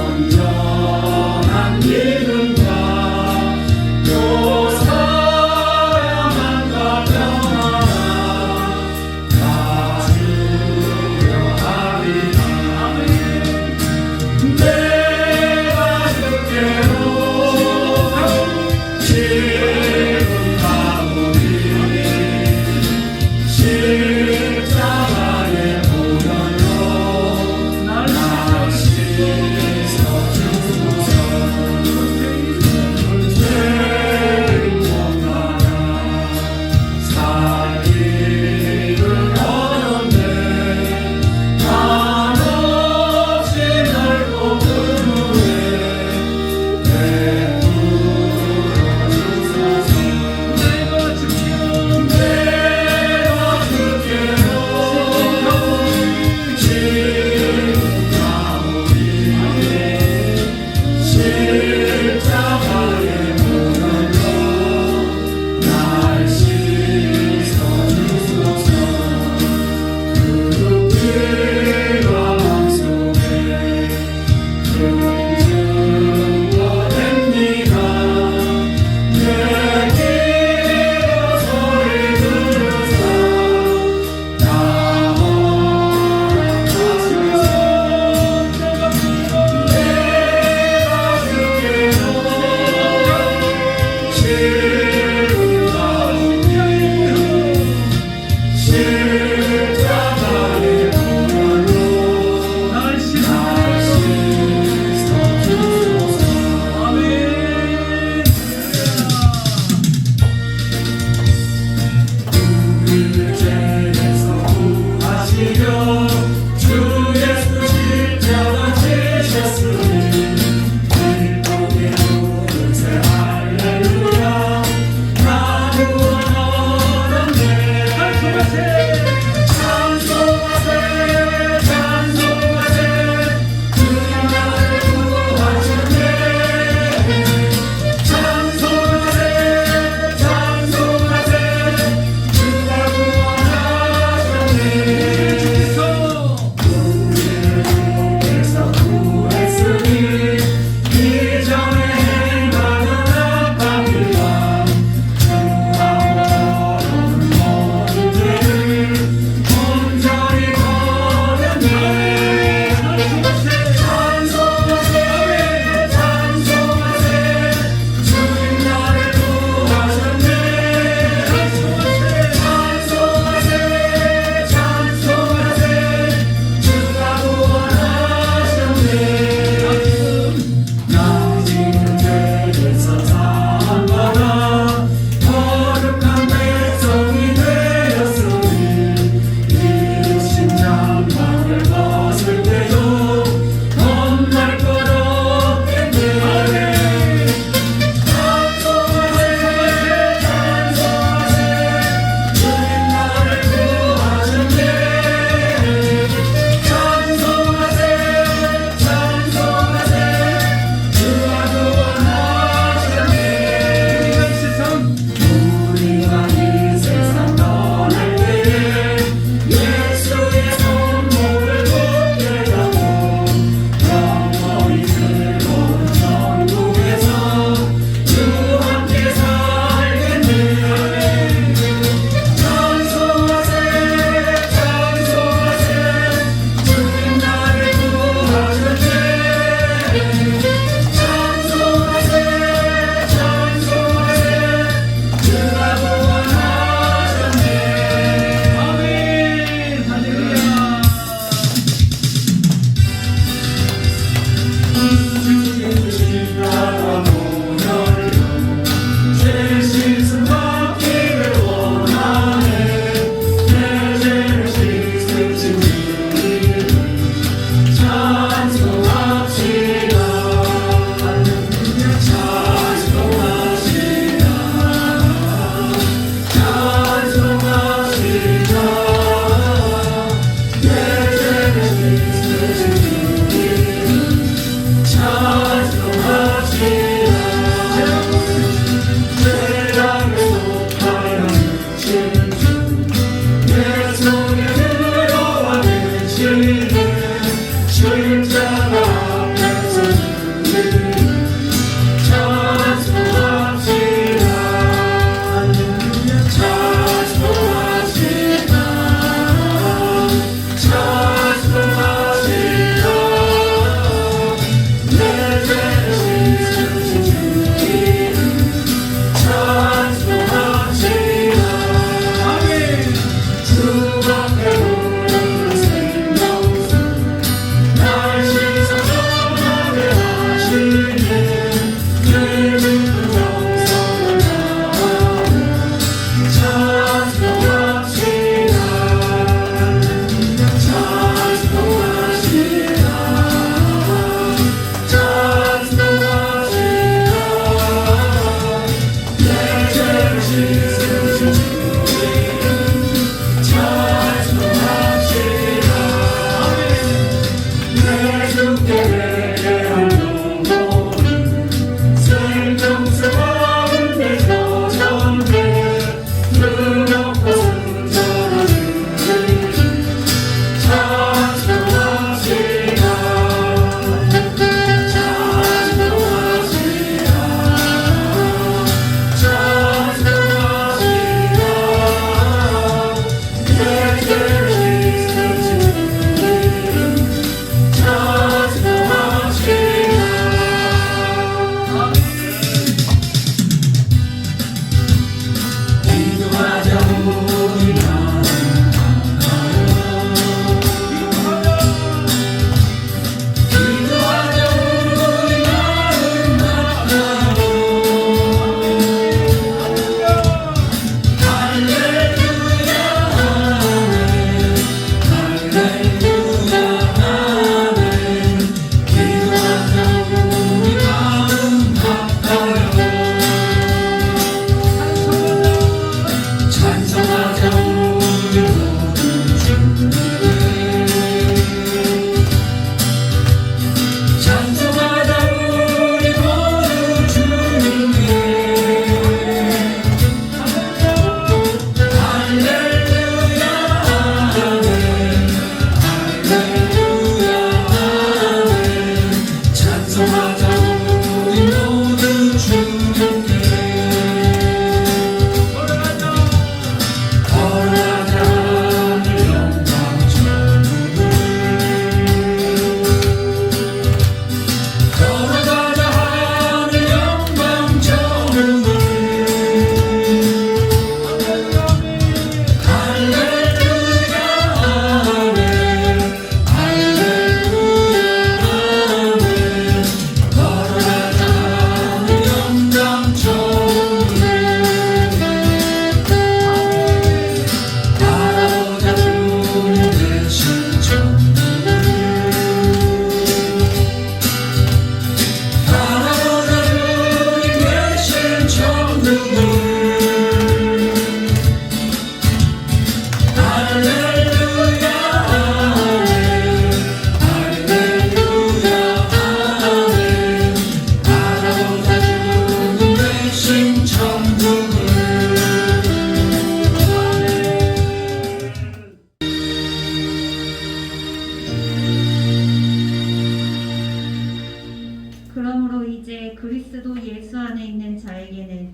온전한 믿음과 또 사랑한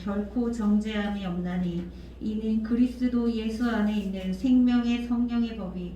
결코 정죄함이 없나니 이는 그리스도 예수 안에 있는 생명의 성령의 법이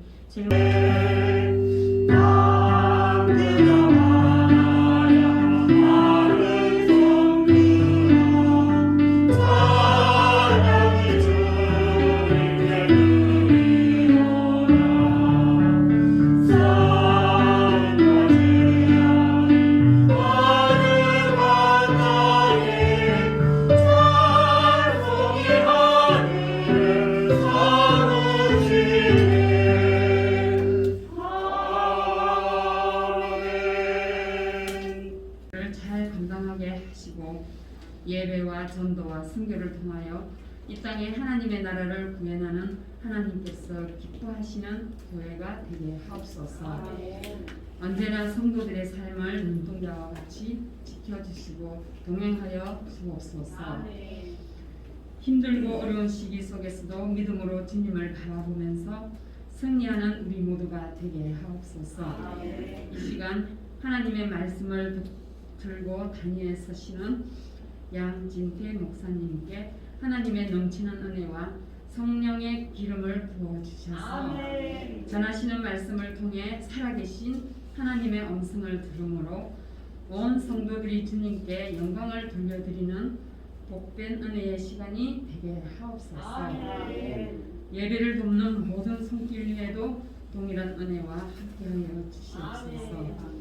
예배와 전도와 선교를 통하여 이 땅에 하나님의 나라를 구현하는 하나님께서 기뻐하시는 교회가 되게 하옵소서. 언제나 성도들의 삶을 눈동자와 같이 지켜주시고 동행하여 주옵소서. 힘들고 어려운 시기 속에서도 믿음으로 주님을 바라보면서 승리하는 우리 모두가 되게 하옵소서. 이 시간 하나님의 말씀을 들고 단위에 서시는 양진태 목사님께 하나님의 넘치는 은혜와 성령의 기름을 부어주셔서 전하시는 말씀을 통해 살아계신 하나님의 음성을 들음으로 온 성도들이 주님께 영광을 돌려드리는 복된 은혜의 시간이 되게 하옵소서. 예배를 돕는 모든 손길 위에도 동일한 은혜와 함께하여 주시옵소서.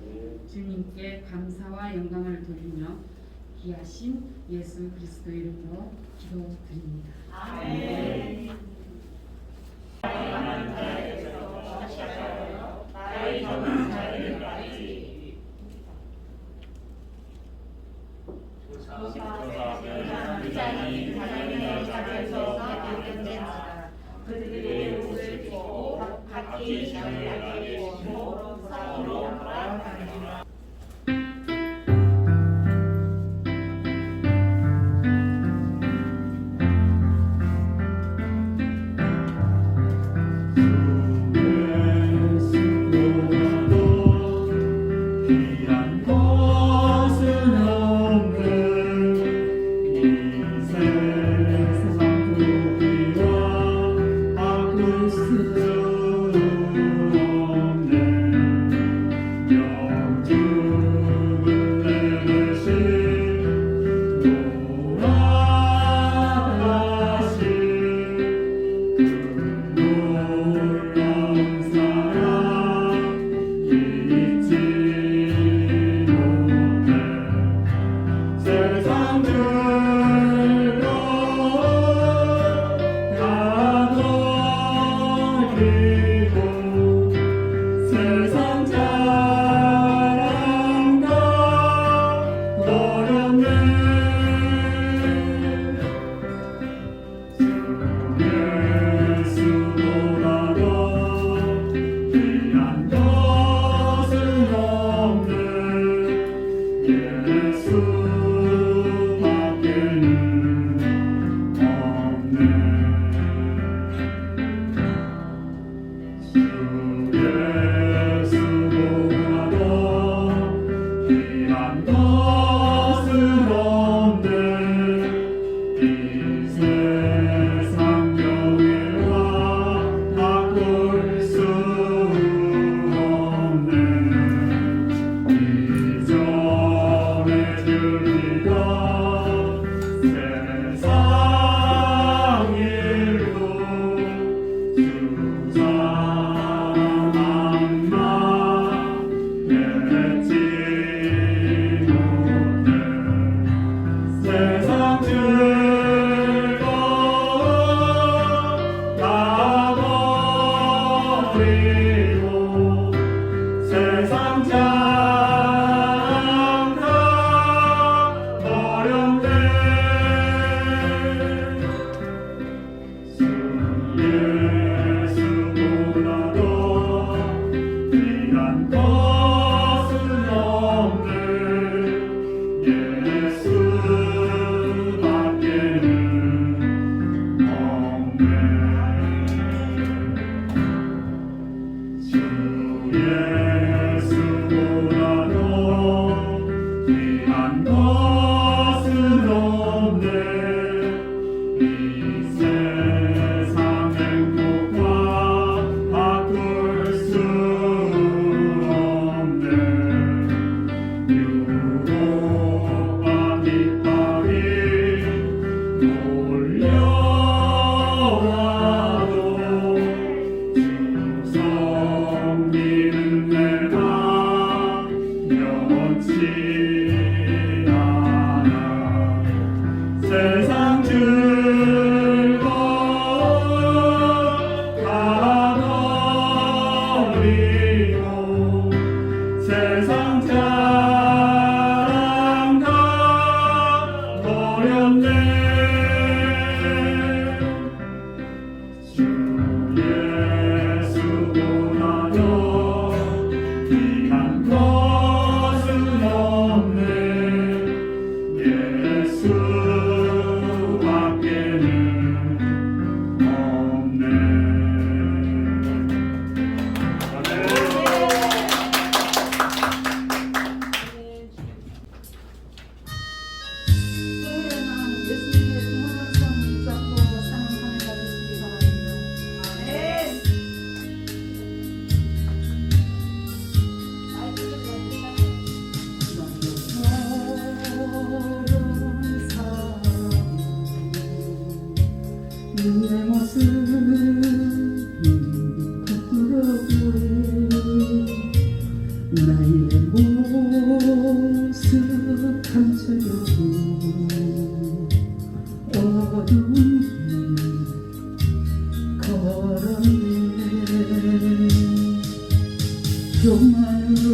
주님께 감사와 영광을 돌리며 귀하신 예수 그리스도 이름으로 기도드립니다. 아멘. 감사합니다. 내 모습 부끄러워 나의 모습 감추려고 어두운 길 걸었네 교만으로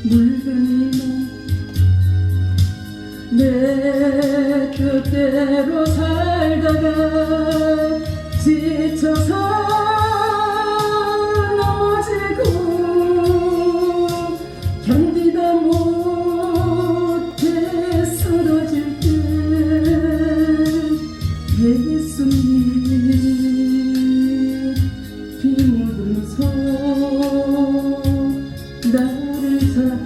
물든 이는 내 뜻대로 살다가 지쳐서 넘어지고 견디다 못해 쓰러질 때 예수님 피 묻은 손 나를 잡아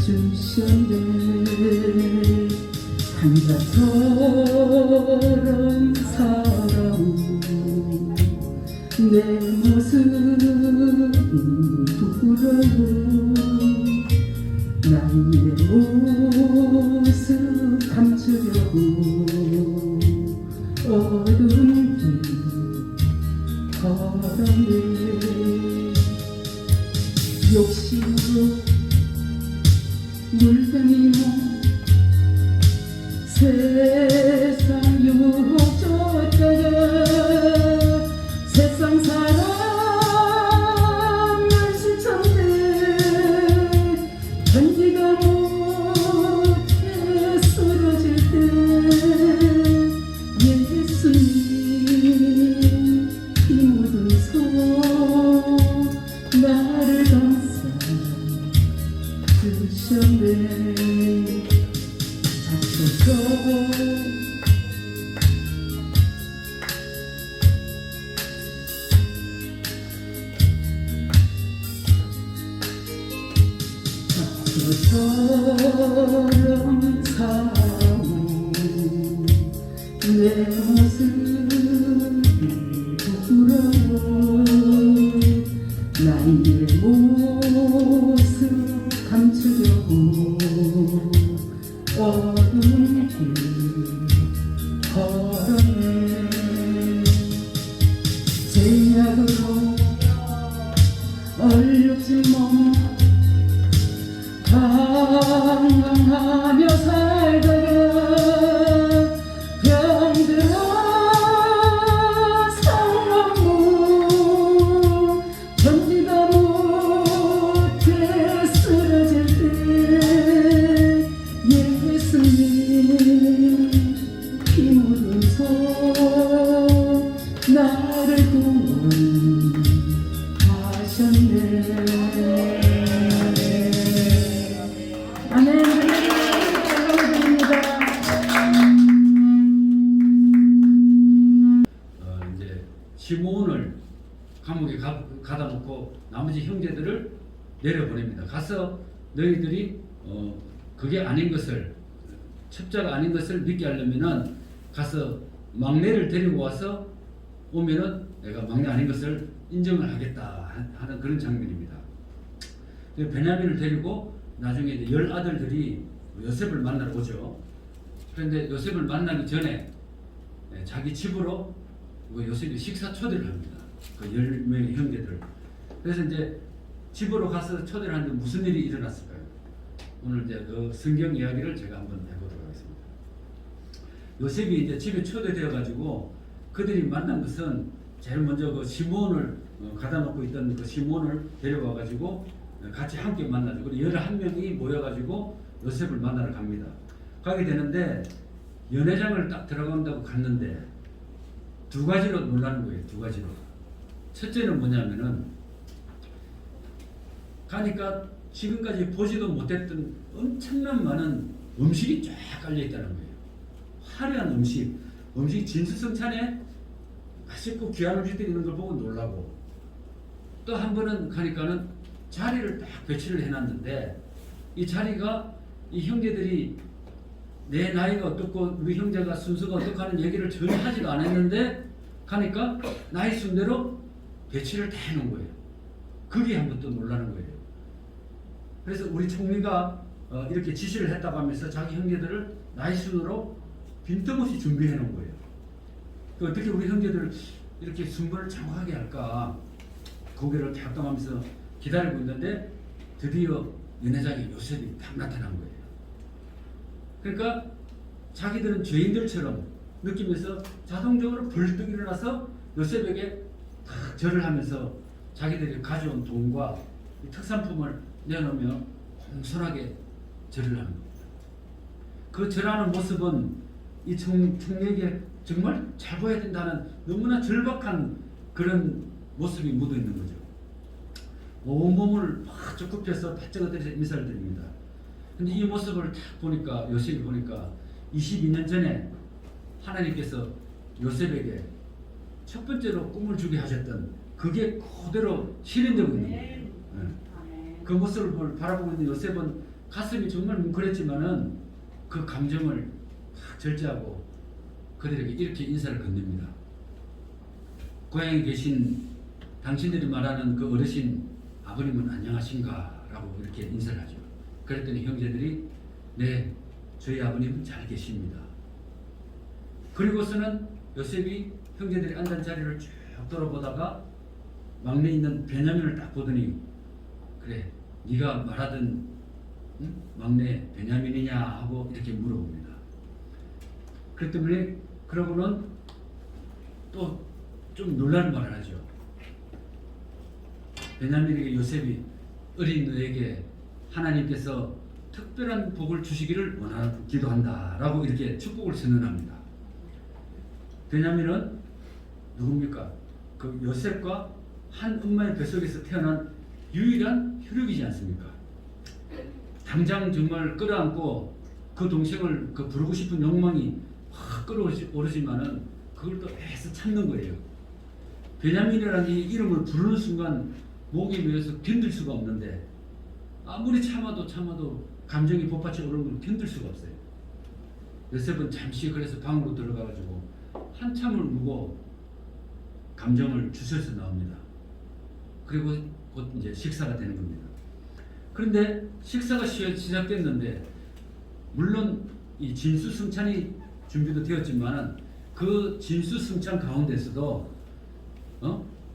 주셨네 한자처럼 살아온 내 모습 부끄러워 나의 모습 감추려고 어두운 길 걸었네 욕심으로 물들이 세상 유혹 쫓다가 세상 사람을 시청해 견디다 못해 쓰러질 때 예수님 피 묻은 손 나를 감싸 주셨네 잡소서 그처럼 살아온 내 모습이 부끄러워 나의 모습 감추려고 어두운 길 걸어내 제약으로 얼룩진 몸 방황하며 살다가 병들어 상황무 견디다 못해 쓰러질 때 예수님 피 묻은 손 나를 구원하셨네. 아멘. 감사드립니다. 이제 시몬을 감옥에 가다 놓고 나머지 형제들을 내려보냅니다. 가서 너희들이 그게 아닌 것을 첩자가 아닌 것을 믿게 하려면은 가서 막내를 데리고 와서 오면은 내가 막내 아닌 것을 인정을 하겠다 하는 그런 장면입니다. 베냐민을 데리고 나중에 이제 10아들들이 요셉을 만나러 오죠. 그런데 요셉을 만나기 전에 자기 집으로 요셉이 식사 초대를 합니다. 그 10명의 형제들. 그래서 이제 집으로 가서 초대를 하는데 무슨 일이 일어났을까요? 오늘 이제 그 성경 이야기를 제가 한번 해보도록 하겠습니다. 요셉이 이제 집에 초대되어 가지고 그들이 만난 것은 제일 먼저 그 시몬을 가다 놓고 있던 그 시몬을 데려와 가지고 같이 함께 만나죠. 그리고 11명이 모여가지고 요셉을 만나러 갑니다. 가게 되는데 연회장을 딱 들어간다고 갔는데 두 가지로 놀라는 거예요. 두 가지로. 첫째는 뭐냐면은 가니까 지금까지 보지도 못했던 엄청난 많은 음식이 쫙 깔려 있다는 거예요. 화려한 음식이 진수성찬에 맛있고 귀한 음식들이 있는 걸 보고 놀라고, 또 한 번은 가니까는 자리를 딱 배치를 해놨는데 이 자리가 이 형제들이 내 나이가 어떻고 우리 형제가 순서가 어떻고 하는 얘기를 전혀 하지도 않았는데 가니까 나이 순대로 배치를 다 해놓은 거예요. 그게 한번 또 놀라는 거예요. 그래서 우리 총리가 이렇게 지시를 했다고 하면서 자기 형제들을 나이 순으로 빈틈없이 준비해 놓은 거예요. 어떻게 우리 형제들을 이렇게 순번을 정확하게 할까 고개를 갸우뚱하면서 기다리고 있는데 드디어 연회장에 요셉이 딱 나타난 거예요. 그러니까 자기들은 죄인들처럼 느끼면서 자동적으로 벌떡 일어나서 요셉에게 딱 절을 하면서 자기들이 가져온 돈과 특산품을 내놓으며 공손하게 절을 하는 겁니다. 그 절하는 모습은 이 총리에게 정말 잘 보여야 된다는 너무나 절박한 그런 모습이 묻어 있는 거죠. 온몸을 바짝 굽혀서 바짝 엎드려서 인사를 드립니다. 근데 이 모습을 딱 보니까 요셉이 보니까 22년 전에 하나님께서 요셉에게 첫 번째로 꿈을 주게 하셨던 그게 그대로 실현되고 있는 거예요. 그 모습을 바라보고 있는 요셉은 가슴이 정말 뭉클했지만은 그 감정을 딱 절제하고 그들에게 이렇게 인사를 건넵니다. 고향에 계신 당신들이 말하는 그 어르신 아버님은 안녕하신가? 라고 이렇게 인사를 하죠. 그랬더니 형제들이 네, 저희 아버님은 잘 계십니다. 그리고서는 요셉이 형제들이 앉은 자리를 쭉 돌아보다가 막내 있는 베냐민을 딱 보더니 그래, 네가 말하던 막내 베냐민이냐 하고 이렇게 물어봅니다. 그랬더니 그러고는 또 좀 놀라는 말을 하죠. 베냐민에게 요셉이 어린 너에게 하나님께서 특별한 복을 주시기를 기도한다 라고 이렇게 축복을 선언합니다. 베냐민은 누굽니까? 그 요셉과 한 엄마의 뱃속에서 태어난 유일한 혈육이지 않습니까? 당장 정말 끌어안고 그 동생을 그 부르고 싶은 욕망이 확 끌어오르지만은 그걸 또 애써 참는 거예요. 베냐민이라는 이 이름을 부르는 순간 목이 메어서 견딜 수가 없는데 아무리 참아도 감정이 복받쳐 오르는 걸 견딜 수가 없어요. 요셉은 잠시 그래서 방으로 들어가가지고 한참을 울고 감정을 주셔서 나옵니다. 그리고 곧 이제 식사가 되는 겁니다. 그런데 식사가 시작됐는데 물론 이 진수성찬이 준비도 되었지만은 그 진수성찬 가운데서도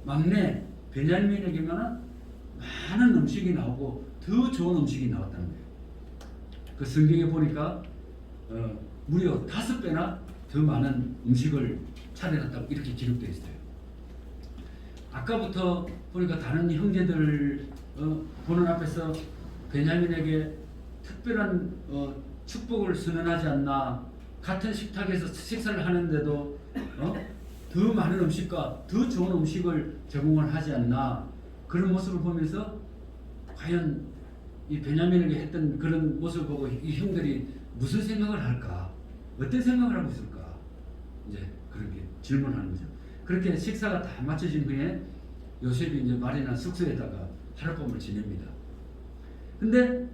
막내 베냐민에게만 많은 음식이 나오고 더 좋은 음식이 나왔다는 거예요. 그 성경에 보니까 무려 5배나 더 많은 음식을 차려놨다고 이렇게 기록되어 있어요. 아까부터 보니까 다른 형제들 보는 앞에서 베냐민에게 특별한 축복을 선언하지 않나, 같은 식탁에서 식사를 하는데도 더 많은 음식과 더 좋은 음식을 제공을 하지 않나, 그런 모습을 보면서 과연 이 베냐민에게 했던 그런 모습을 보고 이 형들이 무슨 생각을 할까, 어떤 생각을 하고 있을까, 이제 그렇게 질문하는 거죠. 그렇게 식사가 다 마쳐진 후에 요셉이 이제 마련한 숙소에다가 하룻밤을 지냅니다. 근데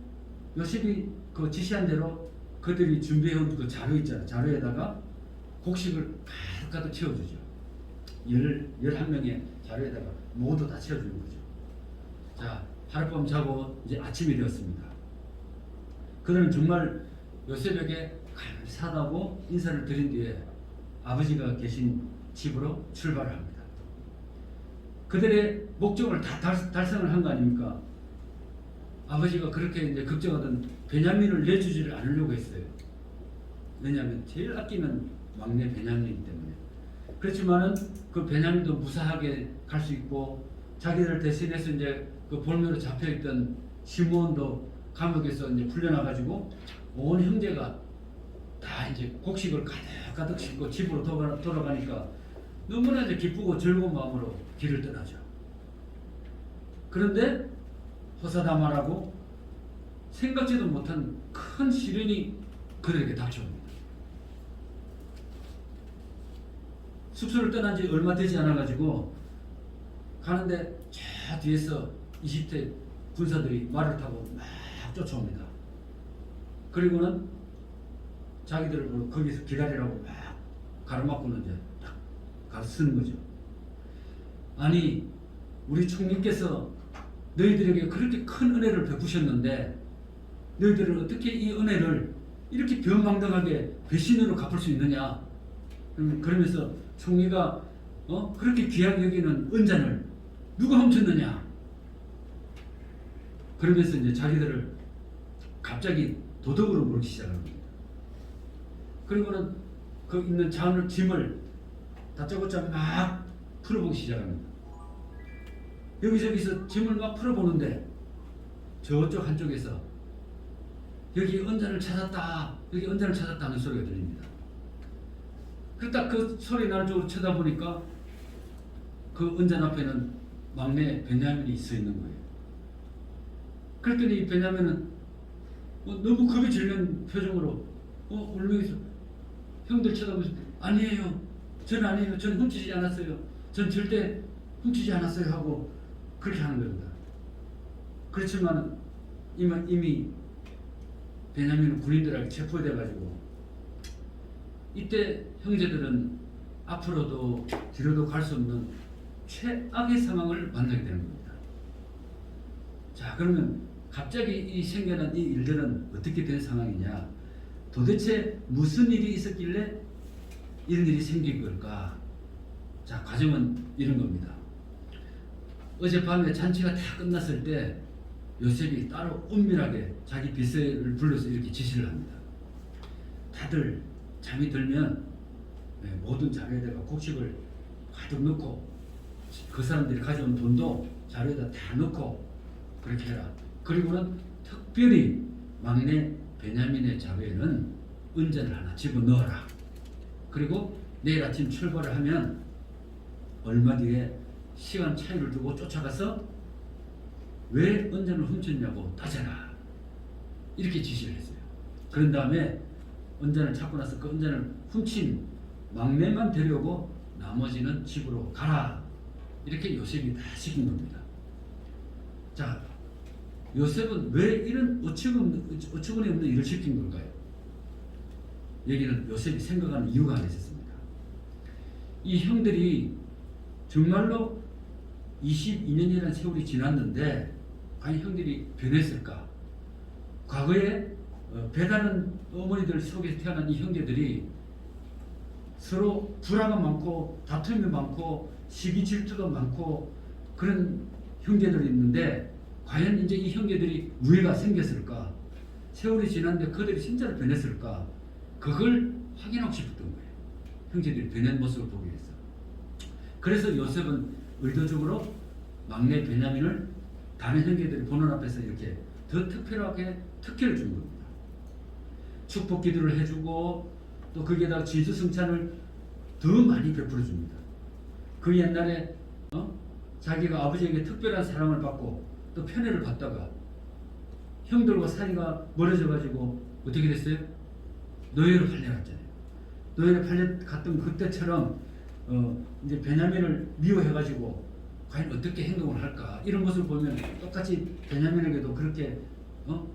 요셉이 그 지시한 대로 그들이 준비해온 그 자루 있잖아요. 자루에다가 곡식을 가득 채워주죠. 11명의 자루에다가 모두 다 채워주는 거죠. 자, 하룻밤 자고 이제 아침이 되었습니다. 그들은 정말 요셉에게 감사하다고 인사를 드린 뒤에 아버지가 계신 집으로 출발을 합니다. 그들의 목적을 다 달성을 한 거 아닙니까? 아버지가 그렇게 이제 걱정하던 베냐민을 내주지를 않으려고 했어요. 왜냐하면 제일 아끼는 막내 베냐민이기 때문에. 그렇지만은 그 베냐민도 무사하게 갈 수 있고, 자기를 대신해서 이제 그 볼모로 잡혀있던 시므온도 감옥에서 이제 풀려나가지고 온 형제가 다 이제 곡식을 가득 싣고 집으로 돌아가니까 너무나 이제 기쁘고 즐거운 마음으로 길을 떠나죠. 그런데 호사다마라고 생각지도 못한 큰 시련이 그들에게 닥쳐옵니다. 숙소를 떠난 지 얼마 되지 않아가지고 가는데 저 뒤에서 20대 군사들이 말을 타고 막 쫓아옵니다. 그리고는 자기들을 거기서 기다리라고 막 가로막고는 이제 딱 가서 쓰는 거죠. 아니, 우리 총리께서 너희들에게 그렇게 큰 은혜를 베푸셨는데 너희들은 어떻게 이 은혜를 이렇게 변망당하게 배신으로 갚을 수 있느냐? 그러면서 총리가 그렇게 귀하게 여기는 은잔을 누가 훔쳤느냐? 그러면서 이제 자기들을 갑자기 도덕으로 물기 시작합니다. 그리고는 그 있는 짐을 다짜고짜 막 풀어보기 시작합니다. 여기저기서 짐을 막 풀어보는데 저쪽 한쪽에서 여기 은잔을 찾았다, 여기 은잔을 찾았다 하는 소리가 들립니다. 딱 그 소리 나는 쪽으로 쳐다보니까 그 은잔 앞에는 막내 베냐민이 서 있는 거예요. 그랬더니 베냐민은 너무 겁이 질린 표정으로 울면서 형들 쳐다보면서 아니에요, 전 아니에요, 전 훔치지 않았어요, 전 절대 훔치지 않았어요 하고 그렇게 하는 겁니다. 그렇지만 이미 베냐민은 군인들에게 체포돼가지고 이때 형제들은 앞으로도 뒤로도 갈 수 없는 최악의 상황을 만나게 되는 겁니다. 자, 그러면 갑자기 이 생겨난 이 일들은 어떻게 된 상황이냐? 도대체 무슨 일이 있었길래 이런 일이 생긴 걸까? 자, 과정은 이런 겁니다. 어젯밤에 잔치가 다 끝났을 때 요셉이 따로 은밀하게 자기 비서를 불러서 이렇게 지시를 합니다. 다들 잠이 들면 모든 자리에다가 곡식을 가득 넣고 그 사람들이 가져온 돈도 자리에다 다 넣고 그렇게 해라. 그리고는 특별히 막내 베냐민의 자리에는 은잔을 하나 집어넣어라. 그리고 내일 아침 출발을 하면 얼마 뒤에 시간 차이를 두고 쫓아가서 왜 은잔을 훔쳤냐고 따져라. 이렇게 지시를 했어요. 그런 다음에 은잔을 찾고 나서 그 은잔을 훔친 막내만 데려오고 나머지는 집으로 가라. 이렇게 요셉이 다 시킨 겁니다. 자, 요셉은 왜 이런 어처구니 없는 일을 시킨 걸까요? 여기는 요셉이 생각하는 이유가 하나 있었습니다. 이 형들이 정말로 22년이라는 세월이 지났는데 과연 형들이 변했을까? 과거에 배다른 어머니들 속에서 태어난 이 형제들이 서로 불화가 많고 다툼이 많고 시기 질투가 많고 그런 형제들이 있는데 과연 이제 이 형제들이 우애가 생겼을까? 세월이 지났는데 그들이 진짜로 변했을까? 그걸 확인하고 싶었던 거예요. 형제들이 변한 모습을 보기 위해서. 그래서 요셉은 의도적으로 막내 베냐민을 다른 형제들이 보는 앞에서 이렇게 더 특별하게 특혜를 준 겁니다. 축복 기도를 해주고 또 거기에다가 진수성찬을 더 많이 베풀어 줍니다. 그 옛날에 자기가 아버지에게 특별한 사랑을 받고 또 편애를 받다가 형들과 사이가 멀어져 가지고 어떻게 됐어요? 노예로 팔려갔잖아요. 노예로 팔려갔던 그때처럼 이제 베냐민을 미워해 가지고 과연 어떻게 행동을 할까 이런 모습을 보면 똑같이 베냐민에게도 그렇게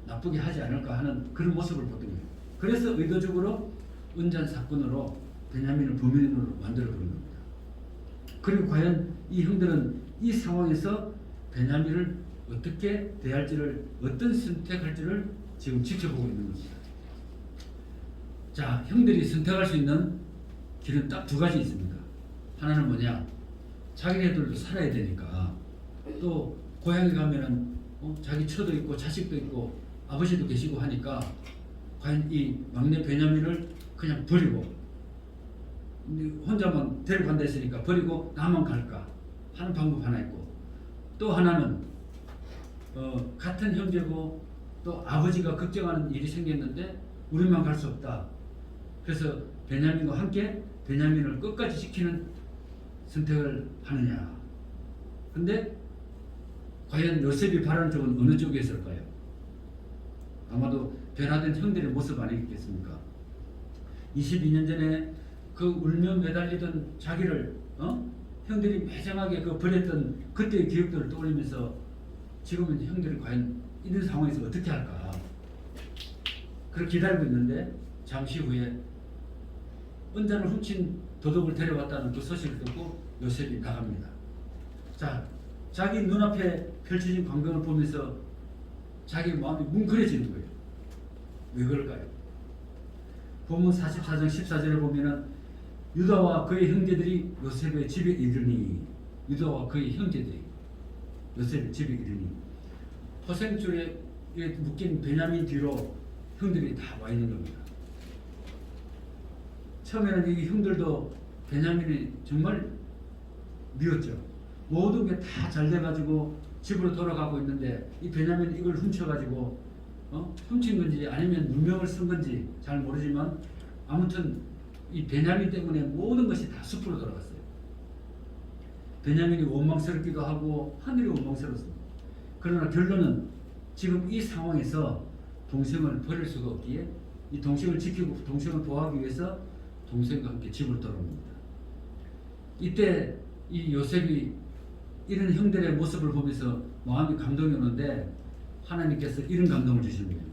나쁘게 하지 않을까 하는 그런 모습을 보던 거예요. 그래서 의도적으로 은잔 사건으로 베냐민을 범인으로 만들어 버린 겁니다. 그리고 과연 이 형들은 이 상황에서 베냐민을 어떻게 대할지를 어떤 선택할지를 지금 지켜보고 있는 겁니다. 자, 형들이 선택할 수 있는 길은 딱 두 가지 있습니다. 하나는 뭐냐? 자기네들도 살아야 되니까 또 고향에 가면은 자기 처도 있고 자식도 있고 아버지도 계시고 하니까 과연 이 막내 베냐민을 그냥 버리고 혼자만 데려간다 했으니까 버리고 나만 갈까 하는 방법 하나 있고 또 하나는 같은 형제고 또 아버지가 걱정하는 일이 생겼는데 우리만 갈 수 없다. 그래서 베냐민과 함께 베냐민을 끝까지 지키는 선택을 하느냐. 근데 과연 요셉이 바라는 쪽은 어느 쪽에 있을까요? 아마도 변화된 형들의 모습 아니겠습니까? 22년 전에 그 울며 매달리던 자기를 형들이 매정하게 그 버렸던 그때의 기억들을 떠올리면서 지금은 형들이 과연 이런 상황에서 어떻게 할까? 그렇게 기다리고 있는데 잠시 후에 은잔을 훔친 도둑을 데려왔다는 그 소식을 듣고 요셉이 나갑니다. 자, 자기 눈앞에 펼쳐진 광경을 보면서 자기 마음이 뭉클해지는 거예요. 왜 그럴까요? 본문 44장 14절에 보면은 유다와 그의 형제들이 요셉의 집에 이르니 유다와 그의 형제들이 요셉의 집에 이르니 포생줄에 묶인 베냐민 뒤로 형들이 다 와 있는 겁니다. 처음에는 이 형들도 베냐민이 정말 미웠죠. 모든 게 다 잘 돼가지고 집으로 돌아가고 있는데 이 베냐민이 이걸 훔쳐가지고 훔친 건지 아니면 누명을 쓴 건지 잘 모르지만 아무튼 이 베냐민 때문에 모든 것이 다 숲으로 돌아갔어요. 베냐민이 원망스럽기도 하고 하늘이 원망스러웠습니다. 그러나 결론은 지금 이 상황에서 동생을 버릴 수가 없기에 이 동생을 지키고 동생을 보호하기 위해서 동생과 함께 집으로 돌아옵니다. 이때 이 요셉이 이런 형들의 모습을 보면서 마음이 감동이 오는데 하나님께서 이런 감동을 주시는 거예요.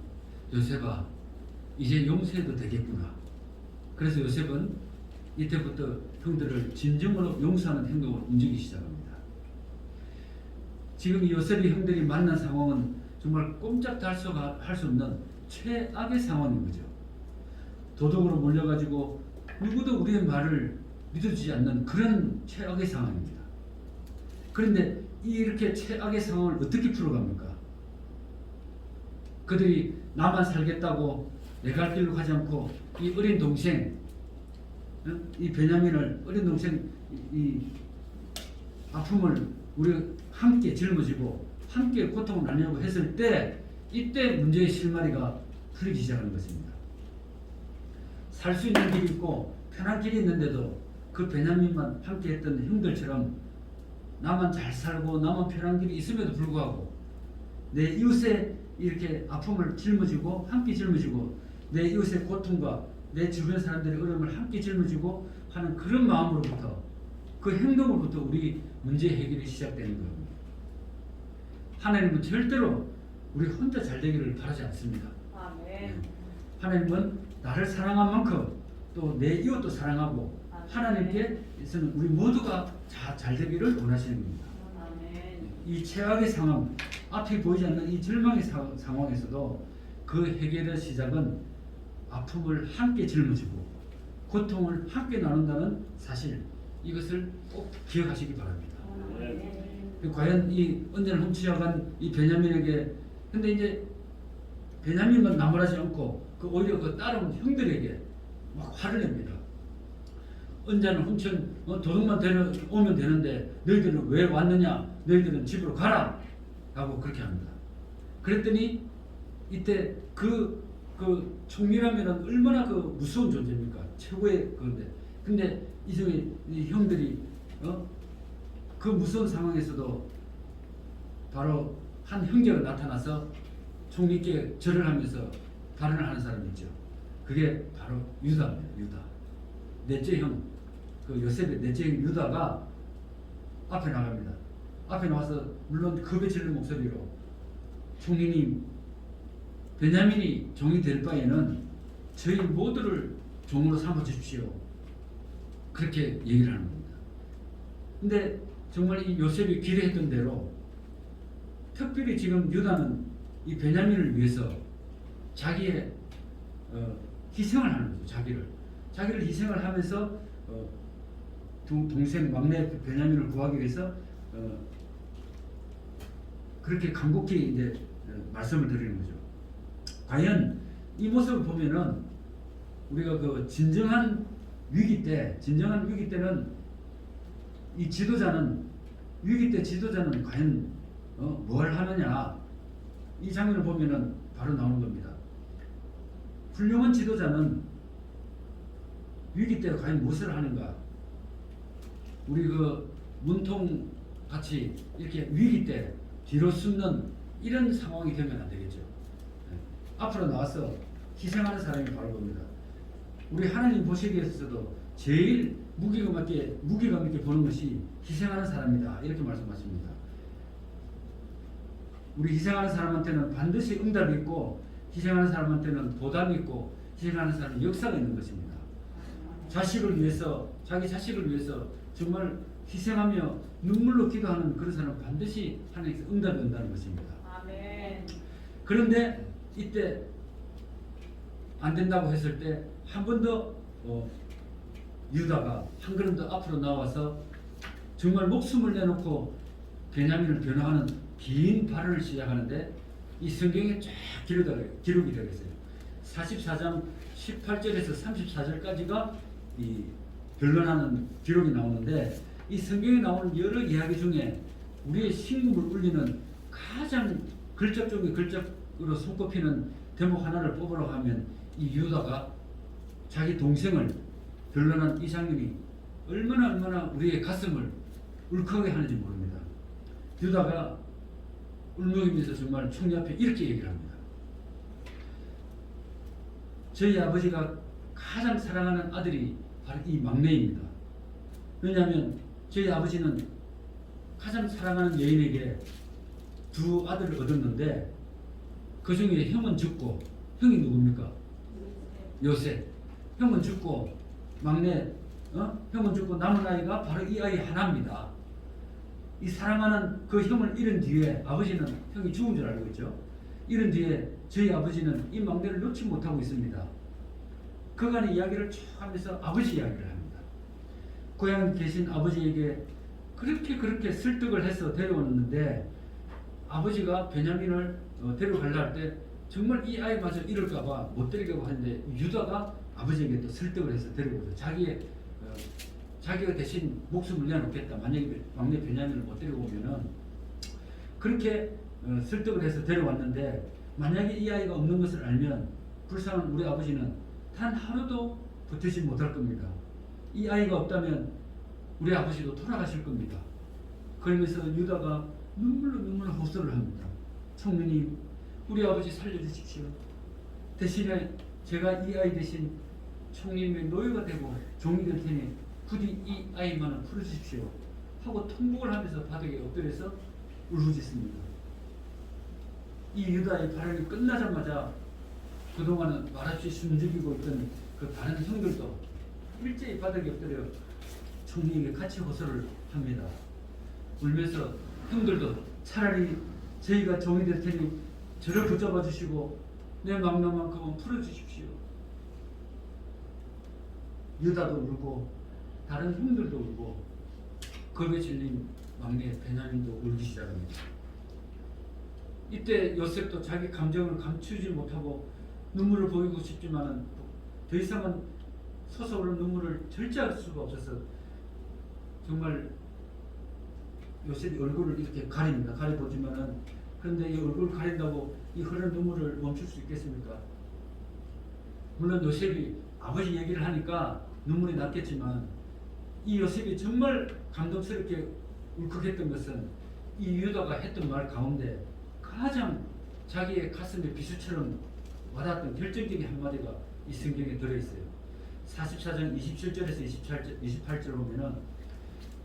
요셉아, 이제 용서해도 되겠구나. 그래서 요셉은 이때부터 형들을 진정으로 용서하는 행동을 움직이기 시작합니다. 지금 이 요셉이 형들이 만난 상황은 정말 꼼짝도 할 수 없는 최악의 상황인 거죠. 도둑으로 몰려가지고 누구도 우리의 말을 믿어주지 않는 그런 최악의 상황입니다. 그런데 이렇게 최악의 상황을 어떻게 풀어갑니까? 그들이 나만 살겠다고 내 갈 길로 가지 않고 이 어린 동생, 이 베냐민을 어린 동생 이 아픔을 우리 함께 짊어지고 함께 고통을 나누려고 했을 때 이때 문제의 실마리가 풀리기 시작하는 것입니다. 살 수 있는 길이 있고 편한 길이 있는데도 그 베냐민만 함께 했던 형들처럼 나만 잘 살고 나만 편한 길이 있음에도 불구하고 내 이웃의 이렇게 아픔을 짊어지고 함께 짊어지고 내 이웃의 고통과 내 주변 사람들의 어려움을 함께 짊어지고 하는 그런 마음으로부터 그 행동으로부터 우리 문제 해결이 시작되는 겁니다. 하나님은 절대로 우리 혼자 잘 되기를 바라지 않습니다. 하나님은 나를 사랑한 만큼 또 내 이웃도 사랑하고 하나님께서는 우리 모두가 잘 되기를 원하시는 겁니다. 이 최악의 상황, 앞이 보이지 않는 이 절망의 상황에서도 그 해결의 시작은 아픔을 함께 짊어지고 고통을 함께 나눈다는 사실, 이것을 꼭 기억하시기 바랍니다. 과연 이 언제를 훔치어간 이 베냐민에게, 근데 이제 베냐민만 나무라지 않고 오히려 그 따라온 형들에게 막 화를 냅니다. 언제는 훔친 도둑만 오면 되는데 너희들은 왜 왔느냐? 너희들은 집으로 가라! 라고 그렇게 합니다. 그랬더니 이때 그 총리라면 얼마나 그 무서운 존재입니까? 최고의 건데. 근데 이 형들이 그 무서운 상황에서도 바로 한 형제가 나타나서 총리께 절을 하면서 발언을 하는 사람이 있죠. 그게 바로 유다입니다. 유다. 넷째 형, 그 요셉의 넷째 형 유다가 앞에 나갑니다. 앞에 나와서 물론 겁에 질린 목소리로 총리님, 베냐민이 종이 될 바에는 저희 모두를 종으로 삼아 주십시오. 그렇게 얘기를 하는 겁니다. 근데 정말 이 요셉이 기대했던 대로 특별히 지금 유다는 이 베냐민을 위해서 자기의 희생을 하는 거죠. 자기를 희생을 하면서 동생 막내 베냐민을 구하기 위해서 그렇게 간곡히 이제 말씀을 드리는 거죠. 과연 이 모습을 보면은 우리가 그 진정한 위기 때는 이 지도자는 위기 때 지도자는 과연 뭘 하느냐, 이 장면을 보면은 바로 나오는 겁니다. 훌륭한 지도자는 위기 때 과연 무엇을 하는가? 우리 그 문통 같이 이렇게 위기 때 뒤로 숨는 이런 상황이 되면 안 되겠죠. 앞으로 나와서 희생하는 사람이 바로 봅니다. 우리 하나님 보시기에서도 제일 무게감 있게 보는 것이 희생하는 사람이다, 이렇게 말씀하십니다. 우리 희생하는 사람한테는 반드시 응답이 있고, 희생하는 사람한테는 보답이 있고, 희생하는 사람은 역사가 있는 것입니다. 자식을 위해서, 자기 자식을 위해서 정말 희생하며 눈물로 기도하는 그런 사람은 반드시 하나님께서 응답이 온다는 것입니다. 아멘. 그런데 이때 안 된다고 했을 때 한 번 더 유다가 한 걸음 더 앞으로 나와서 정말 목숨을 내놓고 베냐민을 변호하는 긴 발언을 시작하는데, 이 성경에 쫙 기록이 되어 있어요. 44장 18절에서 34절까지가 이 변론하는 기록이 나오는데, 이 성경에 나오는 여러 이야기 중에 우리의 심금을 울리는 가장 걸작 중에 걸작으로 손꼽히는 대목 하나를 뽑으라고 하면, 이 유다가 자기 동생을 변론한 이 장면이 얼마나 우리의 가슴을 울컥하게 하는지 모릅니다. 유다가 울먹이면서 정말 총리 앞에 이렇게 얘기를 합니다. 저희 아버지가 가장 사랑하는 아들이 바로 이 막내입니다. 왜냐하면 저희 아버지는 가장 사랑하는 여인에게 두 아들을 얻었는데, 그 중에 형은 죽고, 형이 누굽니까? 요셉. 형은 죽고 막내 형은 죽고 남은 아이가 바로 이 아이 하나입니다. 이 사랑하는 그 형을 잃은 뒤에 아버지는, 형이 죽은 줄 알고 있죠. 잃은 뒤에 저희 아버지는 이 막내를 놓지 못하고 있습니다. 그간의 이야기를 쭉 하면서 아버지 이야기를 합니다. 고향 계신 아버지에게 그렇게 설득을 해서 데려왔는데, 아버지가 베냐민을 데려가려 할 때 정말 이 아이마저 잃을까봐 못 데리려고 하는데, 유다가 아버지에게 또 설득을 해서 데려오죠. 자기가 대신 목숨을 내놓겠다. 만약에 막내 베냐민을 못 데려오면은, 그렇게 설득을 해서 데려왔는데, 만약에 이 아이가 없는 것을 알면 불쌍한 우리 아버지는 단 하루도 버티지 못할 겁니다. 이 아이가 없다면 우리 아버지도 돌아가실 겁니다. 그러면서 유다가 눈물로 호소를 합니다. 총리님, 우리 아버지 살려주십시오. 대신에 제가 이 아이 대신 총리님의 노예가 되고 종이 될 테니 부디 이 아이만은 풀어주십시오 하고 통곡을 하면서 바닥에 엎드려서 울부짖습니다. 이 유다의 발언이 끝나자마자 그동안은 말없이 숨죽이고 있던 그 다른 형들도 일제히 바닥에 엎드려 총리에게 같이 호소를 합니다. 울면서 형들도 차라리 저희가 종이 될 테니 저를 붙잡아 주시고 내 망나만큼은 풀어주십시오. 유다도 울고 다른 형들도 울고 겁에 질린 막내 베냐민도 울기 시작합니다. 이때 요셉도 자기 감정을 감추지 못하고 눈물을 보이고 싶지만은 더 이상은 솟아오르는 눈물을 절제할 수가 없어서 정말 요셉이 얼굴을 이렇게 가립니다. 가려보지만은 그런데 이 얼굴을 가린다고 이 흐르는 눈물을 멈출 수 있겠습니까? 물론 요셉이 아버지 얘기를 하니까 눈물이 났겠지만 이 요셉이 정말 감동스럽게 울컥했던 것은 이 유다가 했던 말 가운데 가장 자기의 가슴에 비수처럼 와닿았던 결정적인 한마디가 이 성경에 들어있어요. 44장 27절에서 28절 보면은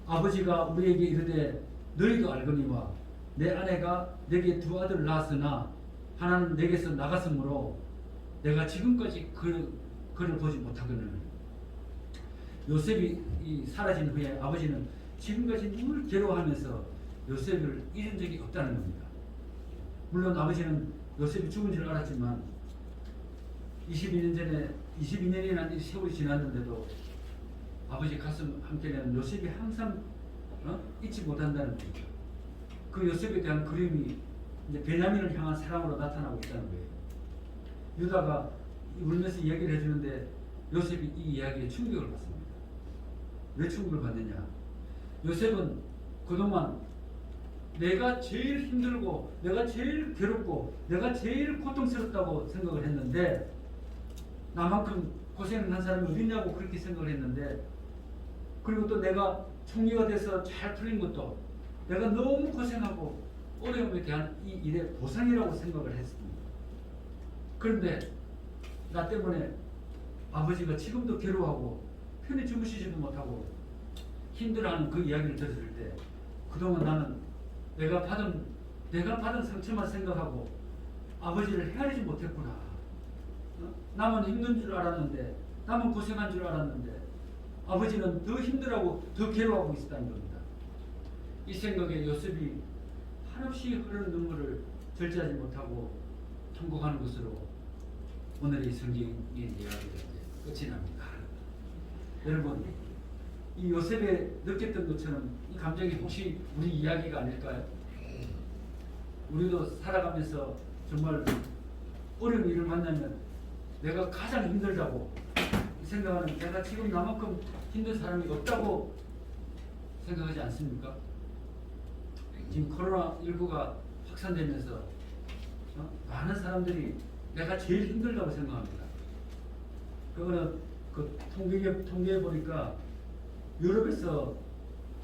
아버지가 우리에게 이르되 너희도 알거니와 내 아내가 내게 두 아들을 낳았으나 하나는 내게서 나갔으므로 내가 지금까지 그를 보지 못하거늘. 요셉이 사라진 후에 아버지는 지금까지 늘 괴로워하면서 요셉을 잃은 적이 없다는 겁니다. 물론 아버지는 요셉이 죽은 줄 알았지만 22년이라는 세월이 지났는데도 아버지 가슴 한켠에는 요셉이 항상 잊지 못한다는 겁니다. 그 요셉에 대한 그림이 이제 베냐민을 향한 사랑으로 나타나고 있다는 거예요. 유다가 울면서 이야기를 해주는데 요셉이 이 이야기에 충격을 받습니다. 왜 충격을 받느냐? 요셉은 그동안 내가 제일 힘들고 내가 제일 괴롭고 내가 제일 고통스럽다고 생각을 했는데 나만큼 고생을 한 사람이 어딨냐고 그렇게 생각을 했는데 그리고 또 내가 총리가 돼서 잘 풀린 것도 내가 너무 고생하고 어려움에 대한 이 일의 보상이라고 생각을 했습니다. 그런데 나 때문에 아버지가 지금도 괴로워하고 편히 주무시지도 못하고 힘들어하는 그 이야기를 들었을 때 그동안 나는 내가 받은 상처만 생각하고 아버지를 헤아리지 못했구나. 나만 힘든 줄 알았는데 나만 고생한 줄 알았는데 아버지는 더 힘들어하고 더 괴로워하고 있었다는 겁니다. 이 생각에 요셉이 한없이 흐르는 눈물을 절제하지 못하고 통곡하는 것으로 오늘의 성경의 이야기가 끝이 납니다. 여러분, 이 요셉에 느꼈던 것처럼 이 감정이 혹시 우리 이야기가 아닐까요? 우리도 살아가면서 정말 어려운 일을 만나면 내가 가장 힘들다고 생각하는, 내가 지금 나만큼 힘든 사람이 없다고 생각하지 않습니까? 지금 코로나19가 확산되면서 많은 사람들이 내가 제일 힘들다고 생각합니다. 그거는 그 통계에 보니까 유럽에서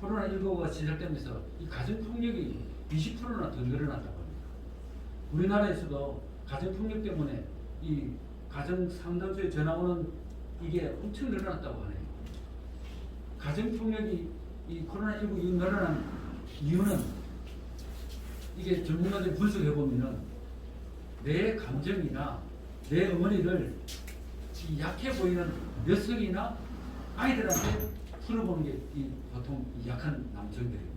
코로나19가 시작되면서 이 가정폭력이 20%나 더 늘어났다고 합니다. 우리나라에서도 가정폭력 때문에 이 가정 상담소에 전화 오는 이게 엄청 늘어났다고 하네요. 가정폭력이 이 코로나19 늘어난 이유는 이게 전문가들이 분석해 보면은 내 감정이나 내 어머니를 이 약해 보이는 여성이나 아이들한테 풀어보는 게 이 보통 이 약한 남성들입니다.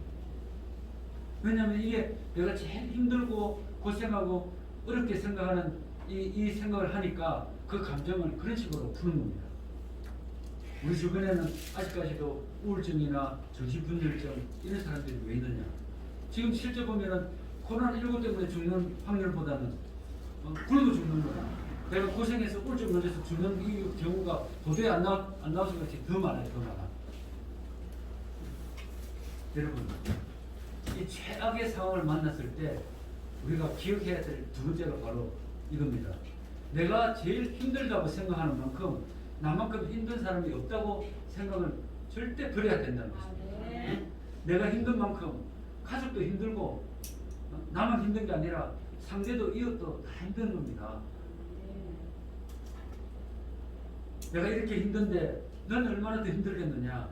왜냐하면 이게 내가 제일 힘들고 고생하고 어렵게 생각하는 이 생각을 하니까 그 감정을 그런 식으로 푸는 겁니다. 우리 주변에는 아직까지도 우울증이나 정신분열증 이런 사람들이 왜 있느냐? 지금 실제 보면은 코로나19 때문에 죽는 확률보다는 굶어 죽는 거야. 내가 고생해서 우울증 걸려서 죽는 이 경우가 도저히 안 나와서 그렇지 더 많아요, 더 많아. 여러분, 이 최악의 상황을 만났을 때 우리가 기억해야 될 두 번째가 바로 이겁니다. 내가 제일 힘들다고 생각하는 만큼 나만큼 힘든 사람이 없다고 생각을 절대 버려야 된다는 것입니다. 내가 힘든 만큼 가족도 힘들고 나만 힘든 게 아니라 상대도 이웃도 다 힘든 겁니다. 내가 이렇게 힘든데 넌 얼마나 더 힘들겠느냐.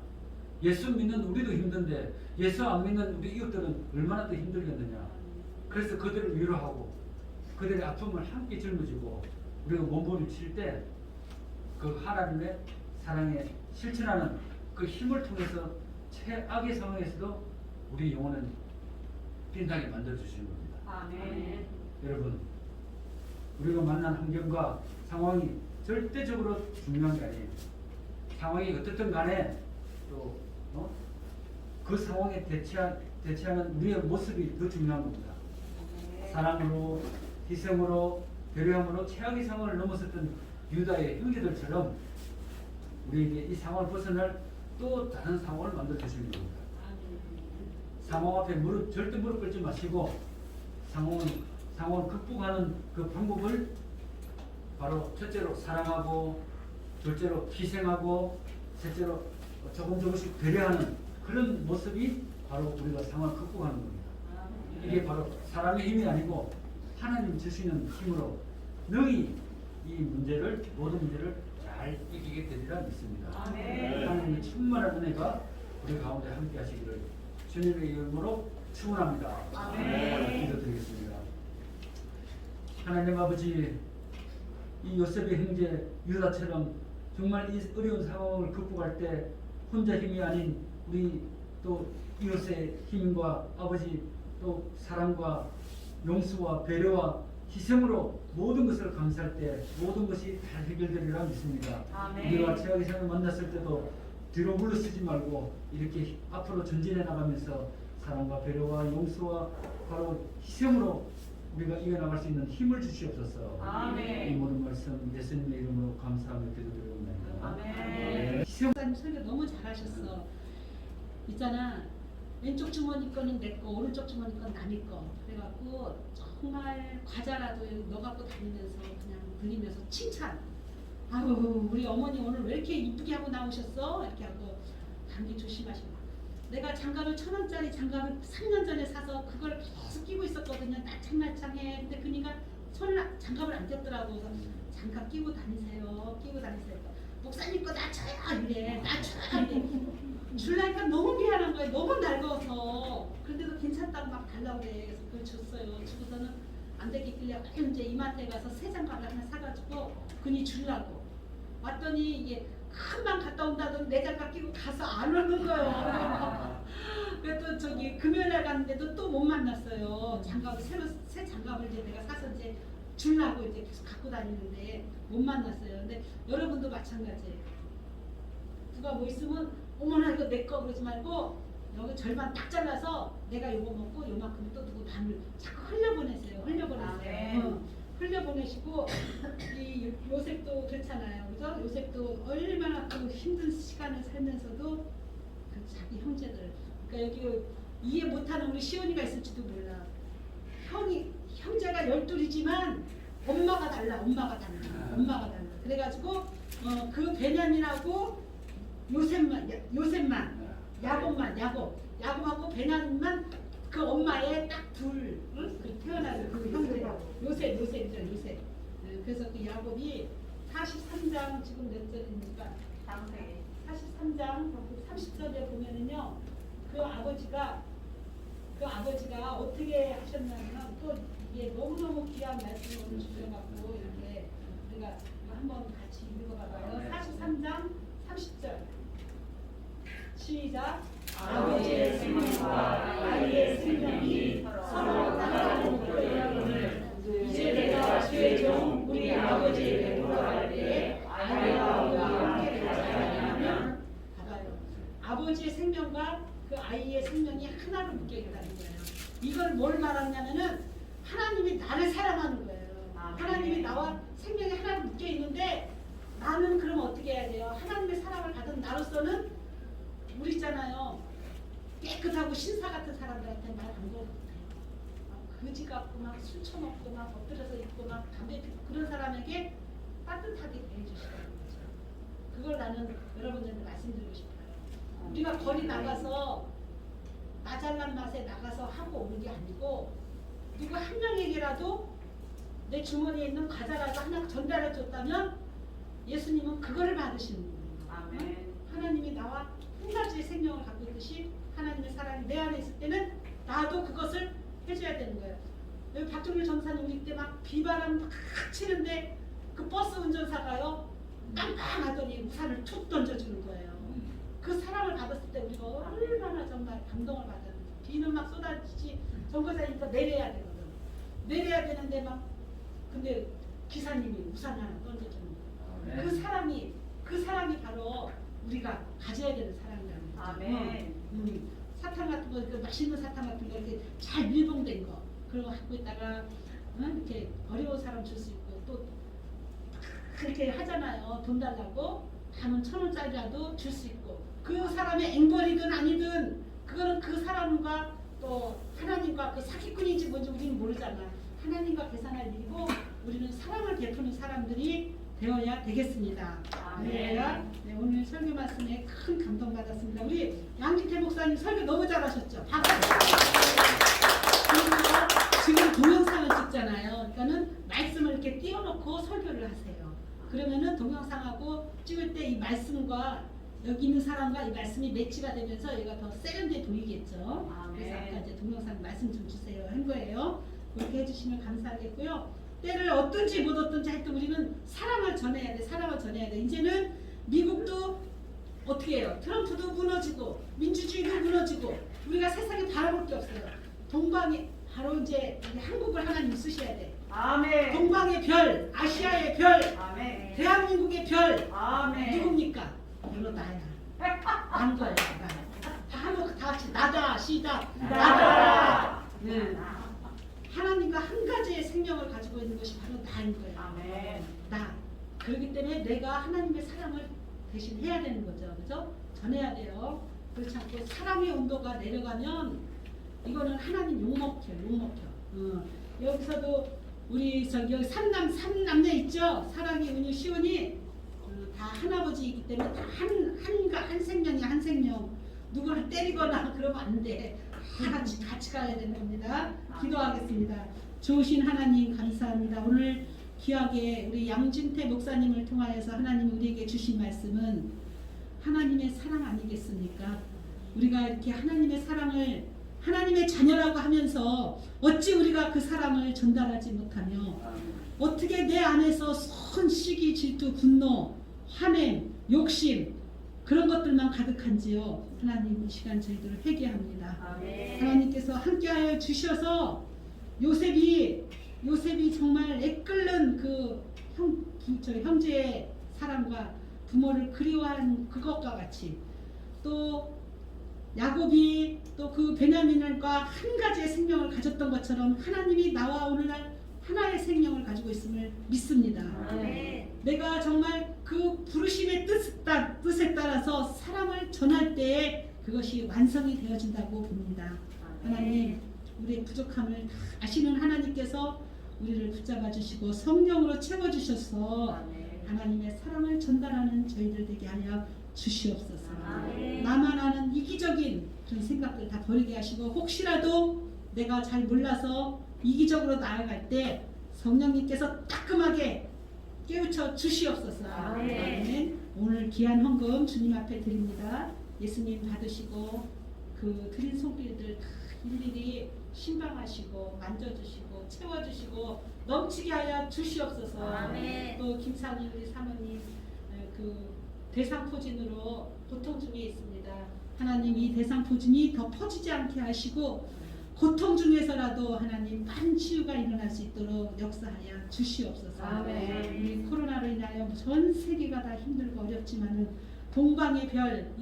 예수 믿는 우리도 힘든데 예수 안 믿는 우리 이웃들은 얼마나 더 힘들겠느냐. 그래서 그들을 위로하고 그들의 아픔을 함께 짊어지고 우리가 몸부림칠 때 그 하나님의 사랑에 실천하는 그 힘을 통해서 최악의 상황에서도 우리 영혼은 빛나게 만들어주시는 겁니다. 아멘. 여러분, 우리가 만난 환경과 상황이 절대적으로 중요한 게 아니에요. 상황이 어떻든 간에 또 그 상황에 대처하는 우리의 모습이 더 중요한 겁니다. 사랑으로, 희생으로, 배려함으로 최악의 상황을 넘어섰던 유다의 형제들처럼 우리에게 이 상황을 벗어날 또 다른 상황을 만들어 주시는 겁니다. 상황 앞에 절대 무릎 꿇지 마시고 상황을 극복하는 그 방법을 바로 첫째로 사랑하고, 둘째로 희생하고, 셋째로 조금씩 배려하는 그런 모습이 바로 우리가 상황을 극복하는 겁니다. 이게 바로 사람의 힘이 아니고 하나님 주시는 힘으로 능히 이 모든 문제를 잘 이기게 되리라 믿습니다. 하나님의 충만한 은혜가 우리 가운데 함께 하시기를 주님의 이름으로 축원합니다. 기도드리겠습니다. 하나님 아버지, 이 요셉의 형제 유다처럼 정말 이 어려운 상황을 극복할 때 혼자 힘이 아닌 우리 또 이웃의 힘과 아버지 또 사랑과 용서와 배려와 희생으로 모든 것을 감사할 때 모든 것이 다 해결되리라 믿습니다. 우리가 최악의 상황을 만났을 때도 뒤로 물러서지 말고 이렇게 앞으로 전진해 나가면서 사랑과 배려와 용서와 바로 희생으로 우리가 이겨나갈 수 있는 힘을 주시옵소서. 이 모든 말씀 예수님의 이름으로 감사하며 기도드리옵나이다. 희생. 목사님 설교 너무 잘하셨어. 있잖아, 왼쪽 주머니 거는 내 거, 오른쪽 주머니 건 남의 거. 그래갖고 정말 과자라도 넣어 갖고 다니면서 그냥 들리면서 칭찬. 아유, 우리 어머니 오늘 왜 이렇게 이쁘게 하고 나오셨어? 이렇게 하고 감기 조심하시고. 내가 장갑을 1,000원짜리 장갑을 3년 전에 사서 그걸 계속 끼고 있었거든요. 날창날창해. 근데 그니까 장갑을 안 꼈더라고. 그래서 장갑 끼고 다니세요. 끼고 다니세요. 목사님 거 낮춰요. 이래. 낮춰요. 이래. 줄라니까 너무 미안한 거예요. 너무 낡아서. 그런데도 괜찮다고 막 달라고 그래. 그래서 그걸 줬어요. 주고서는 안 되겠길래 이제 이마트에 가서 새 장갑을 하나 사가지고 그니 주려고 왔더니 이게 금방 갔다 온다더니 내 장갑 끼고 가서 안 오는 거예요. 그래도 저기 금요일날 갔는데도 또 못 만났어요. 장갑을 새 장갑을 이제 내가 사서 이제 주려고 이제 계속 갖고 다니는데 못 만났어요. 근데 여러분도 마찬가지예요. 누가 뭐 있으면 어머나 이거 내 거 그러지 말고 여기 절반 딱 잘라서 내가 요거 먹고 요만큼 또 누구 반을 자꾸 흘려보내세요. 흘려보내시고 이 요셉도 그렇잖아요. 그죠? 요셉도 얼마나 그 힘든 시간을 살면서도 그 자기 형제들, 그러니까 여기 이해 못하는 우리 시온이가 있을지도 몰라. 형제가 12이지만 엄마가 달라. 그래가지고 그 베냐민하고 요셉만 야곱하고 베냐민만 그 엄마의 딱 둘, 응? 그 태어난 그 형제 요셉이죠. 네, 그래서 그 야곱이 43장 지금 몇 절입니까? 43장 30절에 보면은요, 그 아버지가 어떻게 하셨냐면 또 이게 너무너무 귀한 말씀을 주셔갖고 이렇게 우리가 한번 같이 읽어봐봐요. 43장 30절 시작. 아버지의 생명과 아이의 생명이 서로 다가오는 것을 이제 내가 주의 종 우리 아버지에게 돌아갈 때에 아이와 우리가 함께 가지 아니하면. 봐봐요. 아버지의 생명과 그 아이의 생명이 하나로 묶여 있다는 거예요. 이걸 뭘 말하냐면은 하나님이 나를 사랑하는 거예요. 하나님이 나와 생명이 하나로 묶여 있는데 나는 그럼 어떻게 해야 돼요? 하나님의 사랑을 받은 나로서는 우리 있잖아요. 깨끗하고 신사 같은 사람들한테 말 안 걸어도 돼요. 거지 같고 막 술 처먹고 막 엎드려서 있고 막 담배 피고 그런 사람에게 따뜻하게 대해주시라는 거죠. 그걸 나는 여러분들한테 말씀드리고 싶어요. 우리가 거리 나가서 나 잘난 맛에 나가서 하고 오는 게 아니고 누구 한 명에게라도 내 주머니에 있는 과자라도 하나 전달해 줬다면 예수님은 그거를 받으시는 거예요. 아멘. 하나님이 나와 한 가지의 생명을 갖고 있듯이 하나님의 사랑이 내 안에 있을 때는 나도 그것을 해줘야 되는 거예요. 여기 박종일 전사님 우리 때 막 비바람 막 치는데 그 버스 운전사가요 깜깜하더니 우산을 툭 던져주는 거예요. 그 사랑을 받았을 때 우리가 얼마나 정말 감동을 받았는지. 비는 막 쏟아지지 정거장이니까 내려야 되거든. 내려야 되는데 막 근데 기사님이 우산 하나 던져주는 거예요. 그 사랑이 바로 우리가 가져야 되는 사랑이라는 거죠. 아멘. 사탕 같은 거, 그 맛있는 사탕 같은 거 이렇게 잘 밀봉된 거 그런 거 갖고 있다가 이렇게 어려운 사람 줄 수 있고 또 그렇게 하잖아요. 돈 달라고 하면 1,000원짜리라도 줄 수 있고 그 사람의 앵벌이든 아니든 그거는 그 사람과 또 하나님과 그 사기꾼인지 뭔지 우리는 모르잖아. 하나님과 계산할 일이고 우리는 사랑을 베푸는 사람들이 되어야 되겠습니다. 아멘. 네, 오늘 설교 말씀에 큰 감동 받았습니다. 우리 양진태 목사님 설교 너무 잘하셨죠? 박수. 그리고 지금 동영상을 찍잖아요. 그러니까는 말씀을 이렇게 띄워놓고 설교를 하세요. 그러면은 동영상하고 찍을 때 이 말씀과 여기 있는 사람과 이 말씀이 매치가 되면서 얘가 더 세련돼 보이겠죠. 그래서 아까 이제 동영상 말씀 좀 주세요 한 거예요. 그렇게 해주시면 감사하겠고요. 때를 어떤지 못 어떤지 하여튼 우리는 사랑을 전해야 돼. 사랑을 전해야 돼. 이제는 미국도 어떻게 해요? 트럼프도 무너지고 민주주의도 무너지고 우리가 세상에 바라볼 게 없어요. 동방이 바로 이제 우리 한국을 하나님 쓰셔야 돼. 아멘. 동방의 별, 아시아의 별, 아멘. 대한민국의 별 아멘. 누굽니까? 바로 나야. 난 거야. 나. 다 한국 다 같이 나다 시다 나다. 네. 하나님과 한 가지의 생명을 가지고 있는 것이 바로 나인 거예요. 아멘. 나. 그렇기 때문에 내가 하나님의 사랑을 대신 해야 되는 거죠. 그죠? 전해야 돼요. 그렇지 않고 사랑의 온도가 내려가면 이거는 하나님 욕먹혀. 여기서도 우리 저기 여기 삼남매 있죠? 사랑이 은유 시온이 다 할아버지이기 때문에 다 한 생명이야. 한 생명. 누구를 때리거나 그러면 안 돼. 다 같이 가야 되는 겁니다. 기도하겠습니다. 좋으신 하나님 감사합니다. 오늘 귀하게 우리 양진태 목사님을 통하여서 하나님이 우리에게 주신 말씀은 하나님의 사랑 아니겠습니까? 우리가 이렇게 하나님의 사랑을 하나님의 자녀라고 하면서 어찌 우리가 그 사랑을 전달하지 못하며 어떻게 내 안에서 선, 시기, 질투, 분노, 화냄, 욕심 그런 것들만 가득한지요. 하나님 이 시간 저희들을 회개합니다. 아멘. 하나님께서 함께하여 주셔서 요셉이 정말 애끓는 그 형제의 사랑과 부모를 그리워하는 그것과 같이 또 야곱이 또 그 베냐민과 한 가지의 생명을 가졌던 것처럼 하나님이 나와 오늘날 하나의 생명을 가지고 있음을 믿습니다. 아멘. 내가 정말 그 부르심의 뜻에 따라서 사랑을 전할 때에 그것이 완성이 되어진다고 봅니다. 하나님 우리의 부족함을 다 아시는 하나님께서 우리를 붙잡아 주시고 성령으로 채워주셔서 하나님의 사랑을 전달하는 저희들 되게 하여 주시옵소서. 아멘. 나만 아는 이기적인 그런 생각들 다 버리게 하시고 혹시라도 내가 잘 몰라서 이기적으로 나아갈 때 성령님께서 따끔하게 깨우쳐 주시옵소서. 아멘. 오늘 귀한 헌금 주님 앞에 드립니다. 예수님 받으시고 그 드린 손길들 다 일일이 신방하시고 만져주시고 채워주시고 넘치게 하여 주시옵소서. 아멘. 또 김상희 우리 사모님 그 대상포진으로 고통 중에 있습니다. 하나님 이 대상포진이 더 퍼지지 않게 하시고 고통 중에서라도 하나님 빠른 치유가 일어날 수 있도록 역사하여 주시옵소서. 아멘. 이 코로나로 인하여 전 세계가 다 힘들고 어렵지만은 동방의 별,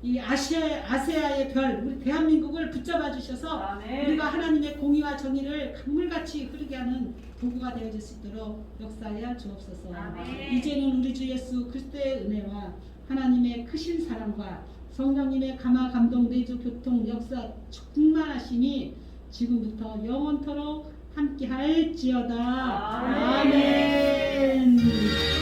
이 아시아의 별, 우리 대한민국을 붙잡아 주셔서 아멘. 우리가 하나님의 공의와 정의를 강물같이 흐르게 하는 도구가 되어질 수 있도록 역사하여 주옵소서. 아멘. 이제는 우리 주 예수 그리스도의 은혜와 하나님의 크신 사랑과 성령님의 감화 감동 내주 교통 역사 충만하심이 지금부터 영원토록 함께할지어다. 아멘. 아멘.